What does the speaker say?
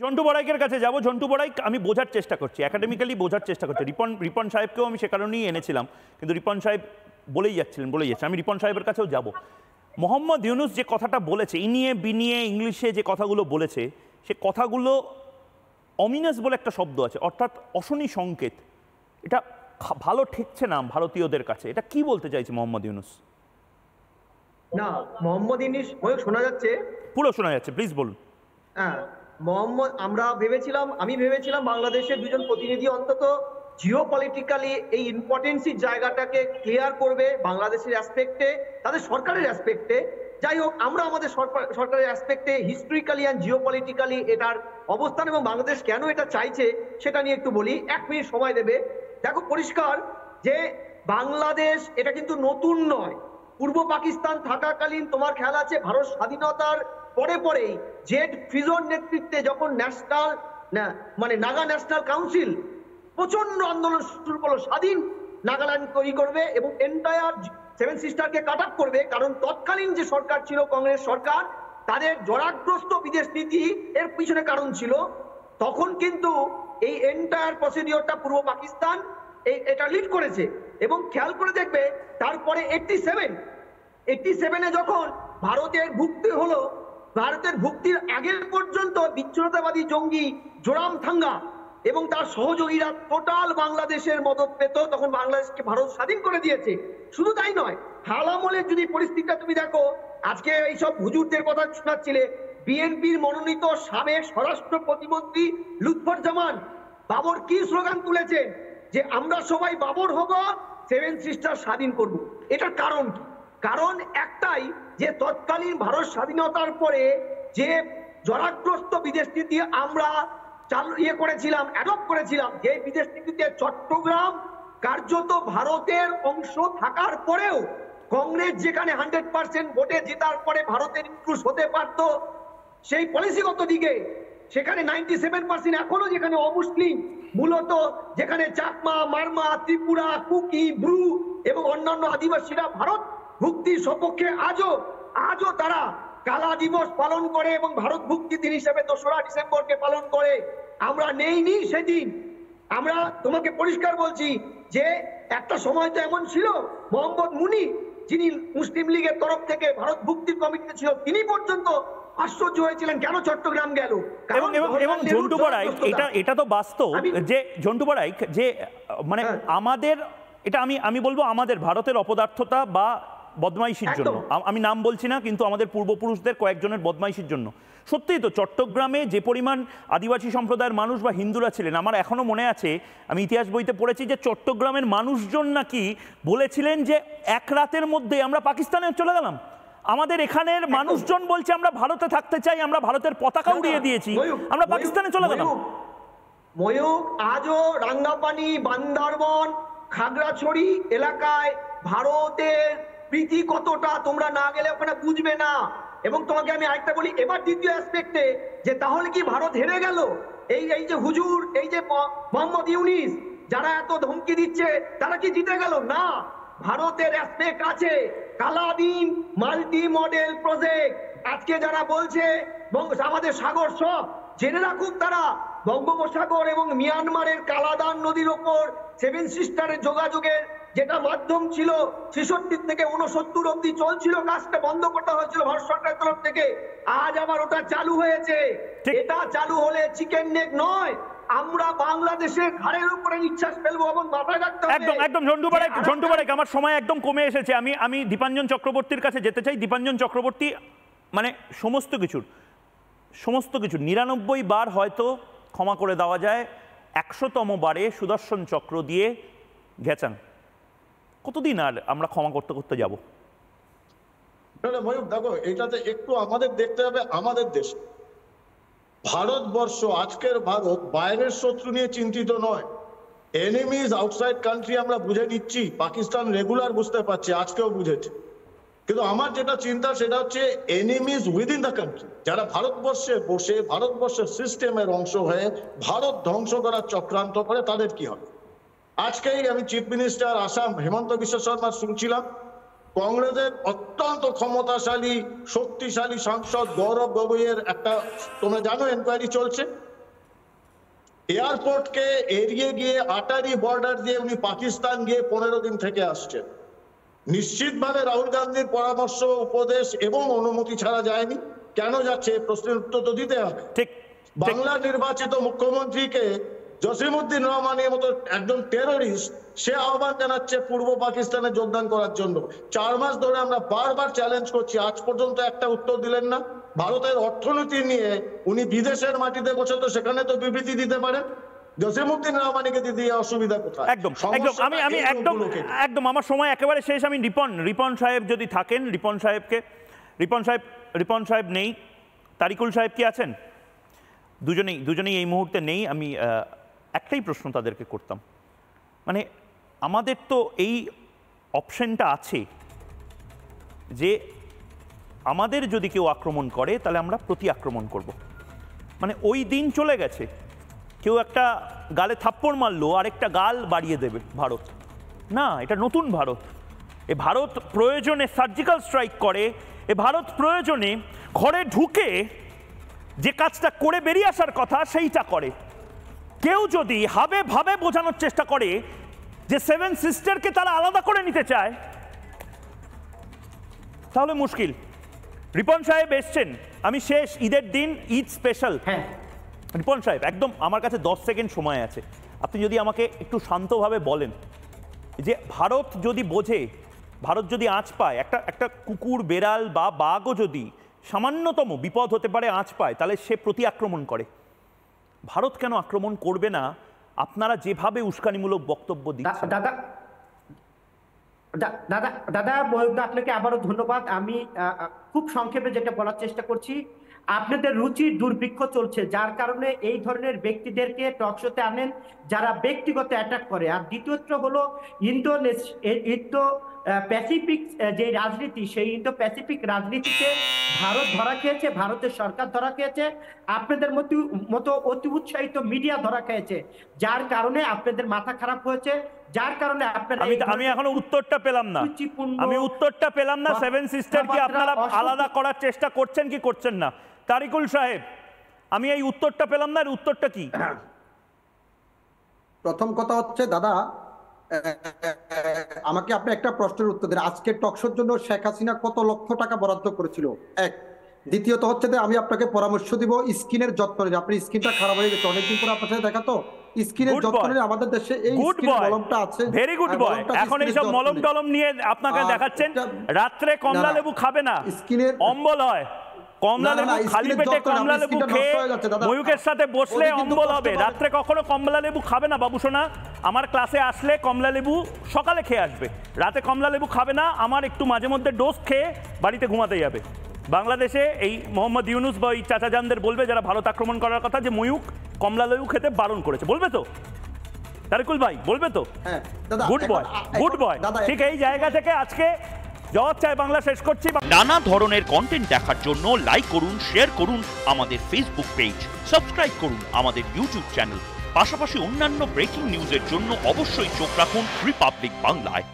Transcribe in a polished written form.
ঝন্টু বড়াইকের কাছে যাব। ঝন্টু বড়াই, আমি বোঝার চেষ্টা করছি, একাডেমিক্যালি বোঝার চেষ্টা করছি। রিপন সাহেবকেও আমি সে কারণেই এনেছিলাম, কিন্তু রিপন সাহেব বলেই যাচ্ছিলেন। আমি রিপন সাহেবের কাছেও যাব। মোহাম্মদ ইউনুস যে কথাটা বলেছে, ইনিয়ে বিনিয়ে ইংলিশে যে কথাগুলো বলেছে, সে কথাগুলো অমিনাস বলে একটা শব্দ আছে, অর্থাৎ অশনি সংকেত। এটা ভালো ঠেকছে না ভারতীয়দের কাছে। এটা কি বলতে চাইছে মোহাম্মদ ইউনুস? না, মোহাম্মদ ইউনুস শোনা যাচ্ছে, পুরো শোনা যাচ্ছে, প্লিজ বলুন। হ্যাঁ, আমি ভেবেছিলাম বাংলাদেশের দুজন প্রতিনিধি অন্তত জিওপলিটিক্যালি এই ইম্পর্টেন্সির জায়গাটাকে ক্লিয়ার করবে বাংলাদেশের অ্যাসপেক্টে, তাদের সরকারের অ্যাসপেক্টে। যাই হোক, আমরা আমাদের সরকারের অ্যাসপেক্টে হিস্ট্রিক্যালি অ্যান্ড জিওপলিটিক্যালি এটার অবস্থান এবং বাংলাদেশ কেন এটা চাইছে সেটা নিয়ে একটু বলি। 1 মিনিট সময় দেবে। দেখো, পরিষ্কার যে বাংলাদেশ এটা কিন্তু নতুন নয়। পূর্ব পাকিস্তান থাকাকালীন তোমার খেয়াল আছে, ভারত স্বাধীনতার পরেই জেড ফিজোর নেতৃত্বে যখন নাগা ন্যাশনাল কাউন্সিল প্রচন্ড আন্দোলন শুরু করলো, স্বাধীন নাগাল্যান্ড তৈরি করবে এবং এন্টায়ার 7 সিস্টারকে কাট আপ করবে, কারণ তৎকালীন যে সরকার ছিল কংগ্রেস সরকার, তাদের জরাগ্রস্ত বিদেশ নীতি এর পিছনে কারণ ছিল। তখন কিন্তু এই এন্টায়ার প্রসিডিওরটা পূর্ব পাকিস্তান এটা লিড করেছে। এবং খেয়াল করে দেখবে, তারপরে 87-এ যখন ভারতের ভুক্তি হলো, ভারতের ভুক্তির আগের পর্যন্ত বিচ্ছিন্নতাবাদী জঙ্গি জোরামথাঙ্গা এবং তার সহযোগীরা টোটাল বাংলাদেশের মদত পেত, তখন বাংলাদেশকে ভারত স্বাধীন করে দিয়েছে। শুধু তাই নয়, হাল আমলের যদি পরিস্থিতিটা তুমি দেখো, আজকে এইসব হুজুরদের কথা শোনাচ্ছিলে, বিএনপির মনোনীত সাবেক স্বরাষ্ট্র প্রতিমন্ত্রী লুৎফুজ্জামান বাবর কি স্লোগান তুলেছেন যে আমরা সবাই বাবর হব, 7 সিস্টার স্বাধীন করব। এটার কারণ কি? কারণ একটাই, যে তৎকালীন ভারত স্বাধীনতার পরে যে জরাগ্রস্ত বিদেশ নীতি আমরা অ্যাডপ্ট করেছিলাম, যে বিদেশ নীতিতে চট্টগ্রাম কার্যত ভারতের অংশ থাকার পরেও কংগ্রেস যেখানে 100% ভোটে জেতার পরে ভারতের ইনক্লুড হতে পারত, সেই পলিসিগত দিকে সেখানে 97% এখনো যেখানে অমুসলিম, মূলত যেখানে চাকমা, মারমা, ত্রিপুরা, কুকি, ব্রু এবং অন্যান্য আদিবাসীরা ভারত ভুক্তির সপক্ষে আজও তারা কালা দিবস পালন করে এবং ভারত ভুক্তি দিন হিসেবে 2রা ডিসেম্বরকে পালন করে। আমরা নেইনি সেদিন। আমরা তোমাকে পরিষ্কার বলছি যে একটা সময় তো এমন ছিল, মোহাম্মদ মুনি যিনি মুসলিম লীগের তরফ থেকে ভারত ভুক্তির কমিটিতে ছিল, তিনি পর্যন্ত আশ্চর্য হয়েছিলেন কেন চট্টগ্রাম গেল। এবং ঝন্টু বড়াই, এটা তো বাস্তব যে ঝন্টু বড়াই যে মানে আমাদের এটা আমি বলবো আমাদের ভারতের অপদার্থতা বা বদমাইশির জন্য, আমি নাম বলছি না, কিন্তু আমাদের পূর্বপুরুষদের কয়েকজনের বদমাইশির জন্য। সত্যিই তো চট্টগ্রামে যে পরিমাণ আদিবাসী সম্প্রদায়ের মানুষ বা হিন্দুরা ছিলেন, আমার এখনো মনে আছে, আমি ইতিহাস বইতে পড়েছি যে চট্টগ্রামের মানুষজন নাকি বলেছিলেন যে 1 রাতের মধ্যে আমরা পাকিস্তানে চলে গেলাম। আমাদের এখানের মানুষজন বলছে আমরা ভারতে থাকতে চাই, আমরা ভারতের পতাকা উড়িয়ে দিয়েছি, আমরা পাকিস্তানে চলে গেলাম। ময়ূক, আজও রাঙ্গাপানি, বান্দরবন, খাগড়াছড়ি এলাকায় ভারতের প্রীতি কতটা তোমরা না গেলে ওখানে বুঝবে না। এবং তোমাকে আমি আরেকটা বলি, এবার দ্বিতীয় অ্যাসপেক্টে, যে তাহলে কি ভারত হেরে গেল? এই যে হুজুর, এই যে মোহাম্মদ ইউনুস, যারা এত ধমকি দিচ্ছে, তারা কি জিতে গেল? না, ভারতের অ্যাসপেক্ট আছে। কালাদিন মাল্টি মডেল প্রজেক্ট, আজকে যারা বলছে আমাদের সাগর সব জেনে রাখুক, তারা বঙ্গোপসাগর এবং মিয়ানমারের কালাদান নদীর ওপর 7 সিস্টারের যোগাযোগের যেটা মাধ্যম ছিল 66 থেকে 69 অব্দি চলছিল, কাজটা বন্ধ করতে হয়েছিল ভারত সরকারের তরফ থেকে। আজ আবার ওটা চালু হয়েছে। এটা চালু হলে চিকেন নেক নয়, আমরা বাংলাদেশের ঘাড়ের উপরে নিঃশ্বাস ফেলবো এবং মাথায় রাখতে হবে। একদম ঝন্টু বড়াই, আমার সময় একদম কমে এসেছে। আমি দীপাঞ্জন চক্রবর্তীর কাছে যেতে চাই। দীপাঞ্জন চক্রবর্তী, মানে সমস্ত কিছুর 99 বার হয়তো ক্ষমা করে দেওয়া যায়, 100তম বারে সুদর্শন চক্র দিয়ে গেছেন। কতদিন আর আমরা ক্ষমা করতে করতে যাব? ময়ূক, দেখো, এটাতে একটু আমাদের দেখতে হবে আমাদের দেশ, ভারতবর্ষ, আজকের ভারত বাইরের শত্রু নিয়ে চিন্তিত নয়। এনিমিজ আউটসাইড কান্ট্রি আমরা বুঝে নিচ্ছি, পাকিস্তান রেগুলার বুঝতে পারছে, আজকেও বুঝেছে। কিন্তু আমার যেটা চিন্তা সেটা হচ্ছে এনিমিজ উইদিন দ্য কান্ট্রি, যারা ভারতবর্ষে বসে ভারতবর্ষের সিস্টেমের অংশ হয়ে ভারত ধ্বংস করার চক্রান্ত করে, তাদের কি হবে? আজকেই আমি চিফ মিনিস্টার আসাম হেমন্ত বিশ্ব শর্মা শুনছিলাম, কংগ্রেসের অত্যন্ত ক্ষমতাশালী শক্তিশালী সাংসদ গৌরব গগৈয়ের একটা, তোমরা জানো, এনকোয়ারি চলছে। এয়ারপোর্টকে এড়িয়ে গিয়ে আটারি বর্ডার দিয়ে উনি পাকিস্তান গিয়ে 15 দিন থেকে আসছেন। নিশ্চিতভাবে রাহুল গান্ধীর পরামর্শ, উপদেশ এবং অনুমতি ছাড়া যায়নি। কেন যাচ্ছে প্রশ্নের উত্তর তো দিতে হবে। ঠিক বাংলার নির্বাচিত মুখ্যমন্ত্রীকে জসিমউদ্দিন রহমানের মতো একজন টেররিস্ট সে আহ্বান জানাচ্ছে পূর্ব পাকিস্তানে যোগদান করার জন্য। 4 মাস ধরে আমরা বারবার চ্যালেঞ্জ করছি, আজ পর্যন্ত একটা উত্তর দিলেন না। ভারতের অর্থনীতি নিয়ে উনি বিদেশের মাটিতে বসে তো সেখানে তো বিবৃতি দিতে পারেন। জসিমউদ্দিন রহমানকে দিতে অসুবিধা কোথায়? একদম একদম আমি একদম আমার সময় একেবারে শেষ। আমি রিপন সাহেব যদি থাকেন, রিপন সাহেব নেই, তারিকুল সাহেব কি আছেন? দুজনেই এই মুহূর্তে নেই। আমি একটাই প্রশ্ন তাদেরকে করতাম, মানে আমাদের তো এই অপশনটা আছে যে আমাদের যদি কেউ আক্রমণ করে তাহলে আমরা প্রতি আক্রমণ করব। মানে ওই দিন চলে গেছে, কেউ একটা গালে থাপ্পড় মারলো আরেকটা গাল বাড়িয়ে দেবে ভারত। না, এটা নতুন ভারত। এ ভারত প্রয়োজনে সার্জিক্যাল স্ট্রাইক করে, এ ভারত প্রয়োজনে ঘরে ঢুকে যে কাজটা করে বেরিয়ে আসার কথা সেইটা করে। কেউ যদি হাবে ভাবে বোঝানোর চেষ্টা করে যে 7 সিস্টারকে তারা আলাদা করে নিতে চায়, তাহলে মুশকিল। রিপন সাহেব এসছেন, আমি শেষ ঈদের দিন, ঈদ স্পেশাল। রিপন সাহেব, একদম আমার কাছে 10 সেকেন্ড সময় আছে, আপনি যদি আমাকে একটু শান্তভাবে বলেন যে ভারত যদি বোঝে, ভারত যদি আঁচ পায়, একটা কুকুর, বেড়াল বা বাঘও যদি সামান্যতম বিপদ হতে পারে আঁচ পায়, তাহলে সে প্রতি আক্রমণ করে। ভারত কেন আক্রমণ করবে না? আপনারা যেভাবে উস্কানিমূলক বক্তব্য দিচ্ছেন। দাদা আপনাকে আবারও ধন্যবাদ। আমি খুব সংক্ষেপে যেটা বলার চেষ্টা করছি, আপনাদের রুচির দুর্ভিক্ষ চলছে, যার কারণে এই ধরনের ব্যক্তিদেরকে টকশোতে আনেন যারা ব্যক্তিগত অ্যাটাক করে। আর দ্বিতীয়ত হলো ইন্দো প্যাসিফিক যে রাজনীতি, সেই ইন্দো প্যাসিফিক রাজনীতিতে ভারত ধরা খেয়েছে, ভারতের সরকার ধরা খেয়েছে, আপনাদের মতো অতি উৎসাহিত মিডিয়া ধরা খেয়েছে, যার কারণে আপনাদের মাথা খারাপ হয়েছে, যার কারণে আপনারা আমি এখনো উত্তরটা পেলাম না। 7 সিস্টার কি আপনারা আলাদা করার চেষ্টা করছেন কি করছেন না? তারিকুল সাহেব, আমি এই উত্তরটা পেলাম না, এর উত্তরটা কি? প্রথম কথা হচ্ছে দাদা, আমাকে আপনি একটা প্রশ্নের উত্তর দেন। আজকের টকশোর জন্য শেখ হাসিনা কত লক্ষ টাকা বরাদ্দ করেছিল? এক। দ্বিতীয়ত হচ্ছে যে আমি আপনাকে পরামর্শ দিব স্কিনের যত্ন নিন। আপনি স্কিনটা খারাপ হয়ে গেছে, অনেকদিন পরে আপনার সাথে দেখা তো, স্কিনের যত্ন নিন। আমাদের দেশে এই স্কিন মলমটা আছে, ভেরি গুড বয়। এখন এই সব মলম টলম নিয়ে আপনাকে দেখাচ্ছেন, রাত্রে কমলা লেবু খাবে না, স্কিনের অম্বল হয়। কমলা লেবু খালি পেটে কমলা লেবু খেয়ে ময়ূকের সাথে বসলে অম্বল হবে। রাত্রে কখনো কমলা লেবু খাবে না বাবু সোনা। আমার ক্লাসে আসলে কমলা লেবু সকালে খেয়ে আসবে, রাতে কমলা লেবু খাবে না। আমার একটু মাঝে মধ্যে ডোজ খেয়ে বাড়িতে ঘুমাতে যাবে। বাংলাদেশে এই মোহাম্মদ ইউনুস বা এই চাচাজানদের বলবে যারা ভারত আক্রমণ করার কথা, যে ময়ূক কমলা লেবু খেতে বারণ করেছে, বলবে তো? তারিকুল ভাই বলবে তো? Good boy, good boy. ঠিক এই জায়গা থেকে আজকে জবাব চাই বাংলা শেষ করছি। নানা ধরনের কন্টেন্ট দেখার জন্য লাইক করুন, শেয়ার করুন আমাদের ফেসবুক পেজ, সাবস্ক্রাইব করুন আমাদের ইউটিউব চ্যানেল। পাশাপাশি অন্যান্য ব্রেকিং নিউজের জন্য অবশ্যই চোখ রাখুন রিপাবলিক বাংলায়।